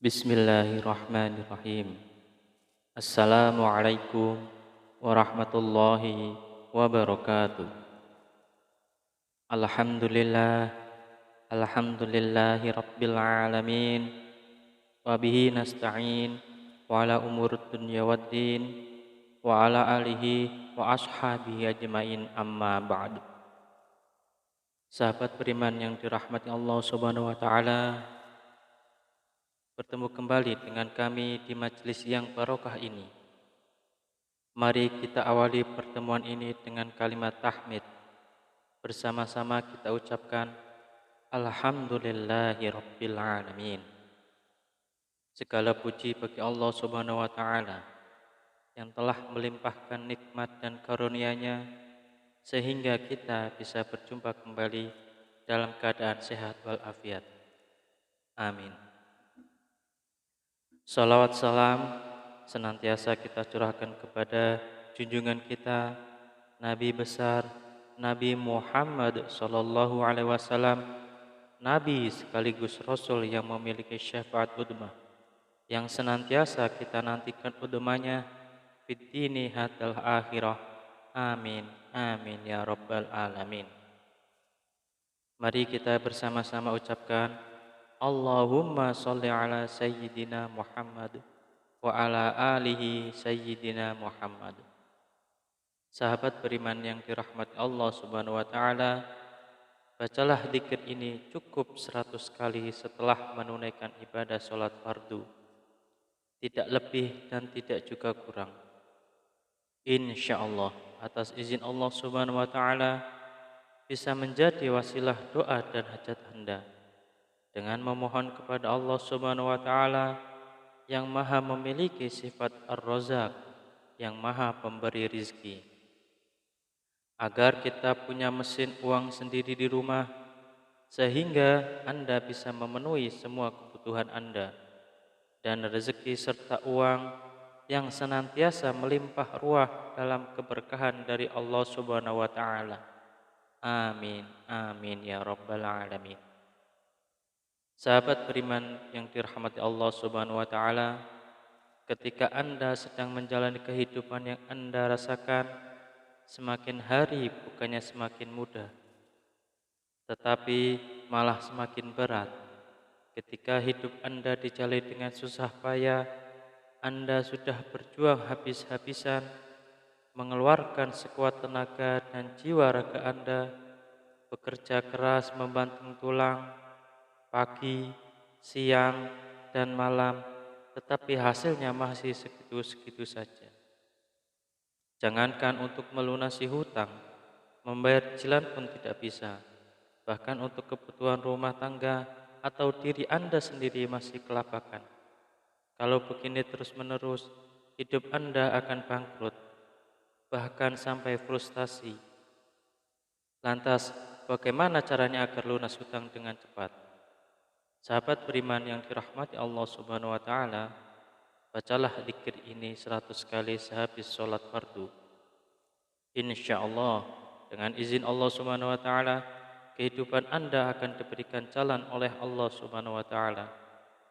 Bismillahirrahmanirrahim. Assalamualaikum warahmatullahi wabarakatuh. Alhamdulillah, alhamdulillahi rabbil alamin. Wa bihi nasta'in wa ala umur dunya waddin wa ala alihi wa ashabihi ajmain amma ba'du. Sahabat beriman yang dirahmati Allah Subhanahu wa taala, bertemu kembali dengan kami di majelis yang barokah ini. Mari kita awali pertemuan ini dengan kalimat tahmid. Bersama-sama kita ucapkan Alhamdulillahi Rabbil Alamin. Segala puji bagi Allah Subhanahu wa taala yang telah melimpahkan nikmat dan karunia-Nya sehingga kita bisa berjumpa kembali dalam keadaan sehat walafiat. Amin. Salawat salam senantiasa kita curahkan kepada junjungan kita Nabi besar Nabi Muhammad sallallahu alaihi wasallam, Nabi sekaligus Rasul yang memiliki syafaat udmah, yang senantiasa kita nantikan udmahnya fid dini hatal akhirah. Amin amin ya rabbal alamin. Mari kita bersama-sama ucapkan Allahumma sholli ala sayyidina Muhammad wa ala alihi sayyidina Muhammad. Sahabat beriman yang dirahmati Allah Subhanahu wa taala, bacalah zikir ini cukup 100 kali setelah menunaikan ibadah salat fardu. Tidak lebih dan tidak juga kurang. Insyaallah atas izin Allah Subhanahu wa taala bisa menjadi wasilah doa dan hajat Anda. Dengan memohon kepada Allah Subhanahu wa taala yang Maha memiliki sifat Ar-Razzaq, yang Maha pemberi rizki, agar kita punya mesin uang sendiri di rumah sehingga Anda bisa memenuhi semua kebutuhan Anda, dan rezeki serta uang yang senantiasa melimpah ruah dalam keberkahan dari Allah Subhanahu wa taala. Amin amin ya rabbal alamin. Sahabat beriman yang dirahmati Allah Subhanahu wa taala, ketika Anda sedang menjalani kehidupan yang Anda rasakan, semakin hari bukannya semakin mudah, tetapi malah semakin berat. Ketika hidup Anda dijalani dengan susah payah, Anda sudah berjuang habis-habisan, mengeluarkan sekuat tenaga dan jiwa raga Anda, bekerja keras membanting tulang, pagi, siang, dan malam, tetapi hasilnya masih segitu-segitu saja. Jangankan untuk melunasi hutang, membayar cicilan pun tidak bisa. Bahkan untuk kebutuhan rumah tangga atau diri Anda sendiri masih kelabakan. Kalau begini terus-menerus, hidup Anda akan bangkrut, bahkan sampai frustasi. Lantas, bagaimana caranya agar lunas hutang dengan cepat? Sahabat beriman yang dirahmati Allah Subhanahu wa taala, bacalah zikir ini 100 kali sehabis sholat fardu. Insyaallah dengan izin Allah Subhanahu wa taala, kehidupan Anda akan diberikan jalan oleh Allah Subhanahu wa taala.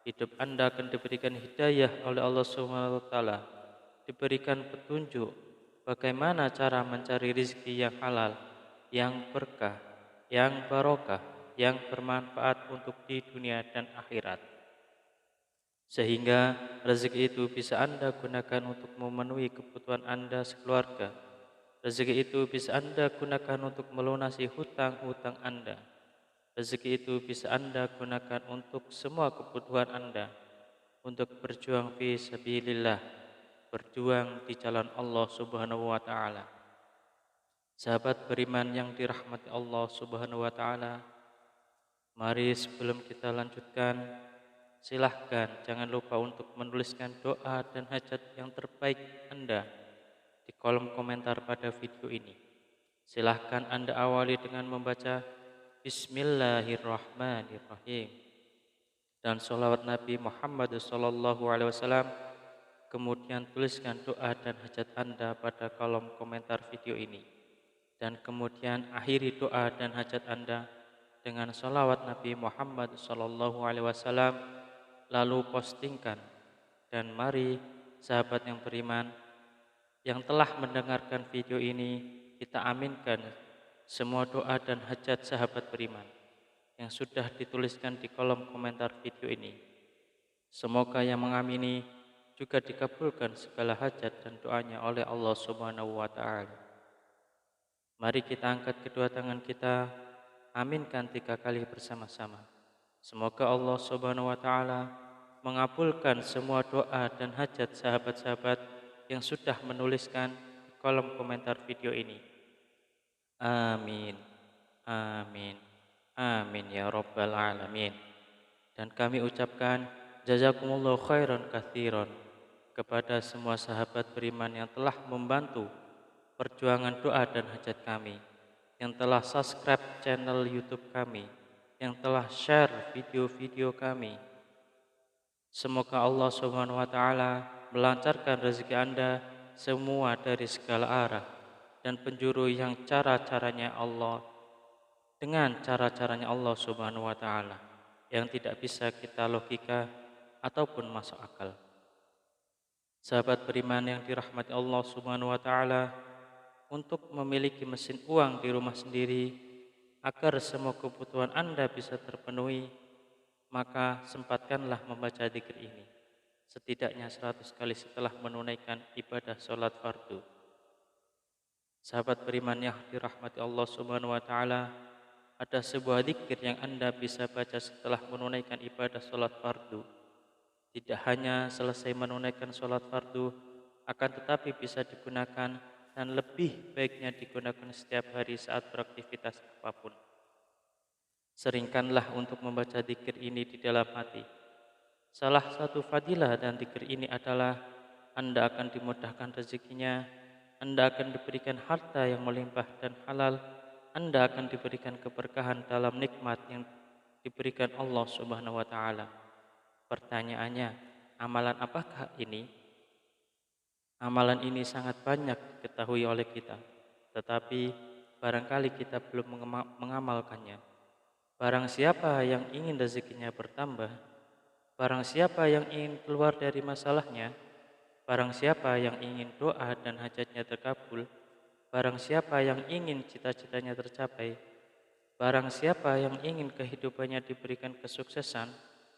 Hidup Anda akan diberikan hidayah oleh Allah Subhanahu wa taala, diberikan petunjuk bagaimana cara mencari rezeki yang halal, yang berkah, yang barokah, yang bermanfaat untuk di dunia dan akhirat, sehingga rezeki itu bisa Anda gunakan untuk memenuhi kebutuhan Anda sekeluarga. Rezeki itu bisa Anda gunakan untuk melunasi hutang-hutang Anda. Rezeki itu bisa Anda gunakan untuk semua kebutuhan Anda, untuk berjuang fi sabilillah, berjuang di jalan Allah Subhanahu wa taala. Sahabat beriman yang dirahmati Allah Subhanahu wa taala, mari sebelum kita lanjutkan, silahkan jangan lupa untuk menuliskan doa dan hajat yang terbaik Anda di kolom komentar pada video ini. Silahkan Anda awali dengan membaca Bismillahirrahmanirrahim dan sholawat Nabi Muhammad SAW. Kemudian tuliskan doa dan hajat Anda pada kolom komentar video ini, dan kemudian akhiri doa dan hajat Anda dengan sholawat Nabi Muhammad SAW lalu postingkan. Dan mari sahabat yang beriman yang telah mendengarkan video ini, kita aminkan semua doa dan hajat sahabat beriman yang sudah dituliskan di kolom komentar video ini. Semoga yang mengamini juga dikabulkan segala hajat dan doanya oleh Allah Subhanahu wa taala. Mari kita angkat kedua tangan kita, aminkan 3 kali bersama-sama. Semoga Allah Subhanahu wa taala mengabulkan semua doa dan hajat sahabat-sahabat yang sudah menuliskan di kolom komentar video ini. Amin. Amin. Amin ya rabbal alamin. Dan kami ucapkan jazakumullahu khairan katsiran kepada semua sahabat beriman yang telah membantu perjuangan doa dan hajat kami, yang telah subscribe channel YouTube kami, yang telah share video-video kami. Semoga Allah Subhanahu wa taala melancarkan rezeki Anda semua dari segala arah dan penjuru yang cara-caranya Allah dengan cara-caranya Allah Subhanahu wa taala yang tidak bisa kita logika ataupun masuk akal. Sahabat beriman yang dirahmati Allah Subhanahu wa taala, untuk memiliki mesin uang di rumah sendiri agar semua kebutuhan Anda bisa terpenuhi, maka sempatkanlah membaca dzikir ini setidaknya 100 kali setelah menunaikan ibadah sholat fardu. Sahabat beriman yang dirahmati Allah Subhanahu wa taala, ada sebuah dzikir yang Anda bisa baca setelah menunaikan ibadah sholat fardu. Tidak hanya selesai menunaikan sholat fardu, akan tetapi bisa digunakan dan lebih baiknya digunakan setiap hari saat beraktivitas apapun. Seringkanlah untuk membaca dzikir ini di dalam hati. Salah satu fadilah dan dzikir ini adalah Anda akan dimudahkan rezekinya, Anda akan diberikan harta yang melimpah dan halal, Anda akan diberikan keberkahan dalam nikmat yang diberikan Allah Subhanahu wa taala. Pertanyaannya, amalan apakah ini? Amalan ini sangat banyak diketahui oleh kita, tetapi barangkali kita belum mengamalkannya. Barang siapa yang ingin rezekinya bertambah, barang siapa yang ingin keluar dari masalahnya, barang siapa yang ingin doa dan hajatnya terkabul, barang siapa yang ingin cita-citanya tercapai, barang siapa yang ingin kehidupannya diberikan kesuksesan,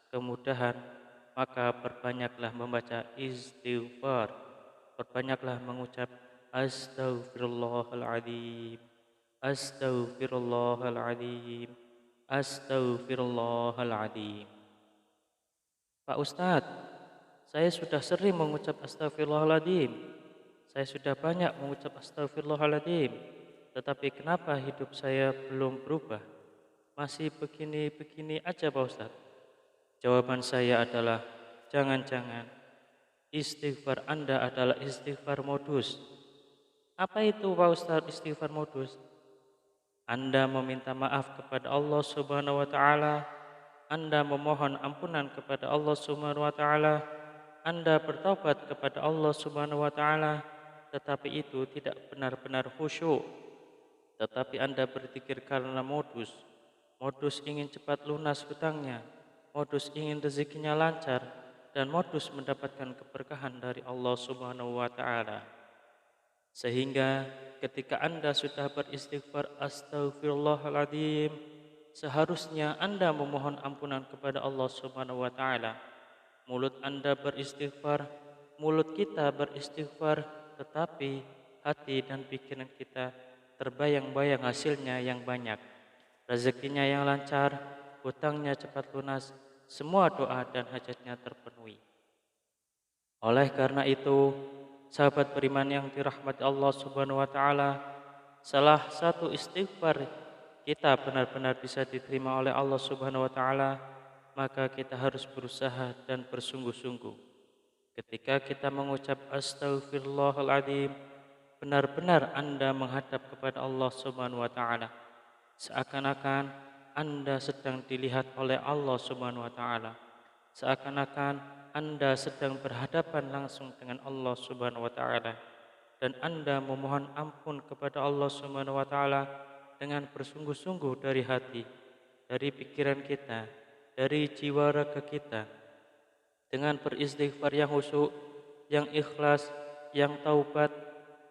kemudahan, maka perbanyaklah membaca istighfar, perbanyaklah mengucap astaghfirullahaladzim, astaghfirullahaladzim, astaghfirullahaladzim. Pak Ustadz, saya sudah sering mengucap astagfirullahaladzim, saya sudah banyak mengucap astagfirullahaladzim, tetapi kenapa hidup saya belum berubah? Masih begini-begini aja Pak Ustadz. Jawaban saya adalah, jangan-jangan istighfar Anda adalah istighfar modus. Apa itu Pak Ustadz istighfar modus? Anda meminta maaf kepada Allah Subhanahu wa taala, Anda memohon ampunan kepada Allah Subhanahu wa taala, Anda bertaubat kepada Allah Subhanahu wa taala, tetapi itu tidak benar-benar khusyuk. Tetapi Anda berzikir karena modus ingin cepat lunas hutangnya, modus ingin rezekinya lancar, dan modus mendapatkan keberkahan dari Allah Subhanahu wa taala. Sehingga ketika Anda sudah beristighfar astaghfirullahaladzim, seharusnya Anda memohon ampunan kepada Allah Subhanahu wa taala. Mulut Anda beristighfar, mulut kita beristighfar, tetapi hati dan pikiran kita terbayang-bayang hasilnya yang banyak, rezekinya yang lancar, hutangnya cepat lunas, semua doa dan hajatnya terpenuhi. Oleh karena itu, sahabat beriman yang dirahmati Allah Subhanahu wa taala, salah satu istighfar kita benar-benar bisa diterima oleh Allah Subhanahu wa taala, maka kita harus berusaha dan bersungguh-sungguh. Ketika kita mengucap astaghfirullahaladzim, benar-benar Anda menghadap kepada Allah Subhanahu wa taala, seakan-akan Anda sedang dilihat oleh Allah Subhanahu wa taala, seakan-akan Anda sedang berhadapan langsung dengan Allah Subhanahu wa taala, dan Anda memohon ampun kepada Allah Subhanahu wa taala dengan bersungguh-sungguh dari hati, dari pikiran kita, dari jiwa raga kita, dengan beristighfar yang khusyuk, yang ikhlas, yang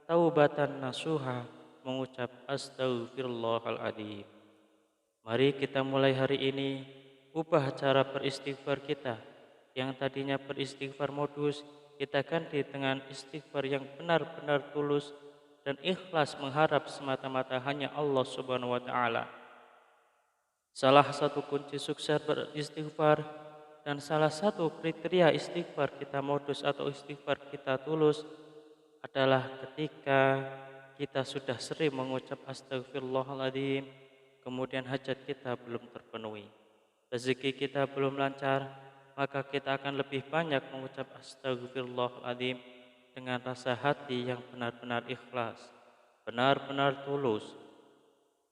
taubatan nasuha, mengucap astaghfirullahaladzim. Mari kita mulai hari ini ubah cara beristighfar kita. Yang tadinya beristighfar modus, kita ganti dengan istighfar yang benar-benar tulus dan ikhlas mengharap semata-mata hanya Allah Subhanahu wa taala. Salah satu kunci sukses beristighfar dan salah satu kriteria istighfar kita modus atau istighfar kita tulus adalah ketika kita sudah sering mengucap astagfirullahaladzim, kemudian hajat kita belum terpenuhi, rezeki kita belum lancar, maka kita akan lebih banyak mengucap astagfirullahaladzim dengan rasa hati yang benar-benar ikhlas, benar-benar tulus,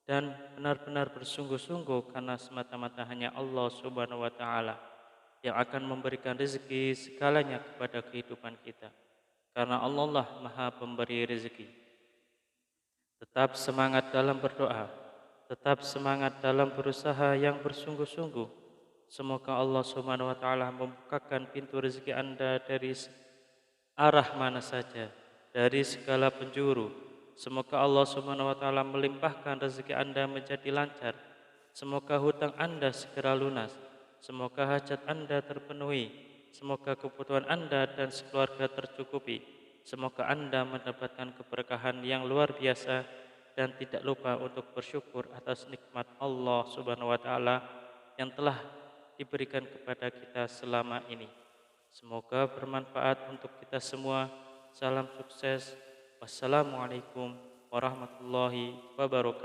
dan benar-benar bersungguh-sungguh karena semata-mata hanya Allah Subhanahu wa taala yang akan memberikan rezeki segalanya kepada kehidupan kita. Karena Allah lah Maha Pemberi rezeki. Tetap semangat dalam berdoa, tetap semangat dalam berusaha yang bersungguh-sungguh. Semoga Allah Subhanahu wa taala membukakan pintu rezeki Anda dari arah mana saja, dari segala penjuru. Semoga Allah Subhanahu wa taala melimpahkan rezeki Anda menjadi lancar. Semoga hutang Anda segera lunas. Semoga hajat Anda terpenuhi. Semoga kebutuhan Anda dan sekeluarga tercukupi. Semoga Anda mendapatkan keberkahan yang luar biasa dan tidak lupa untuk bersyukur atas nikmat Allah Subhanahu wa taala yang telah diberikan kepada kita selama ini. Semoga bermanfaat untuk kita semua. Salam sukses. Wassalamualaikum warahmatullahi wabarakatuh.